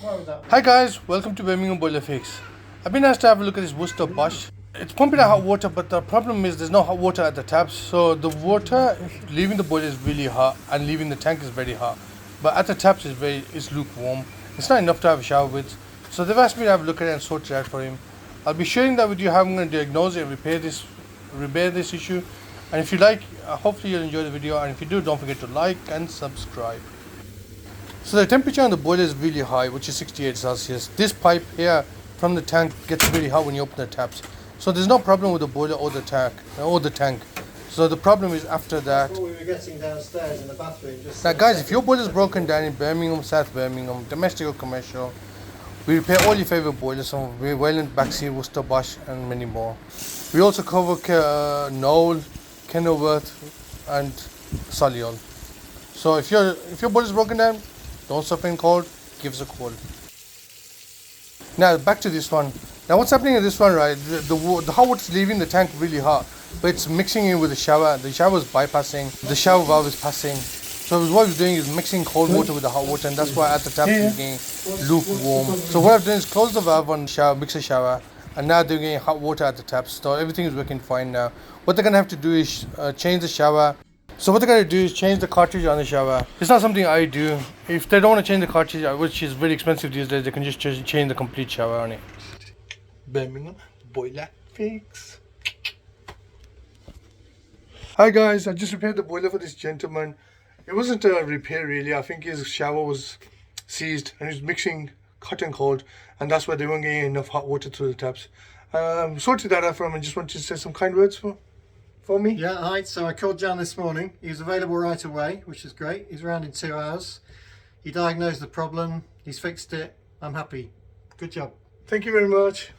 Hi guys, welcome to Birmingham Boiler Fix. I've been asked to have a look at this Worcester-Bosch. It's pumping out hot water, but the problem is there's no hot water at the taps. So the water leaving the boiler is really hot and leaving the tank is very hot. But at the taps it's lukewarm. It's not enough to have a shower with. So they've asked me to have a look at it and sort it out for him. I'll be sharing that with you how I'm going to diagnose it and repair this issue. And if you like, hopefully you'll enjoy the video. And if you do, don't forget to like and subscribe. So the temperature on the boiler is really high, which is 68 Celsius. This pipe here from the tank gets really hot when you open the taps. So there's no problem with the boiler or the tank. So the problem is after that. What we were getting downstairs in the bathroom. Now guys, if your boiler is broken down in Birmingham, South Birmingham, domestic or commercial, we repair all your favourite boilers from Vaillant, Baxi, Worcester-Bosch and many more. We also cover Knoll, Kenilworth and Solihull. So if your boiler is broken down, don't suffer in cold, give us a call. Now back to this one. Now what's happening in this one, right? The hot water is leaving the tank really hot, but it's mixing in with the shower. The shower is bypassing, the shower valve is passing. So what we're doing is mixing cold water with the hot water, and that's why at the tap it's getting lukewarm. So what I've done is close the valve on the shower, mixer shower, and now they're getting hot water at the taps. So everything is working fine now. What they're gonna have to do is change the shower. So what they're going to do is change the cartridge on the shower. It's not something I do. If they don't want to change the cartridge, which is very expensive these days, they can just change the complete shower on it. Birmingham Boiler Fix. Hi guys, I just repaired the boiler for this gentleman. It wasn't a repair really. I think his shower was seized and he was mixing hot and cold, and that's why they weren't getting enough hot water through the taps. Sorted that out for him and just wanted to say some kind words for me. Yeah, hi. So I called Jan this morning. He was available right away, which is great. He's around in 2 hours. He diagnosed the problem. He's fixed it. I'm happy. Good job. Thank you very much.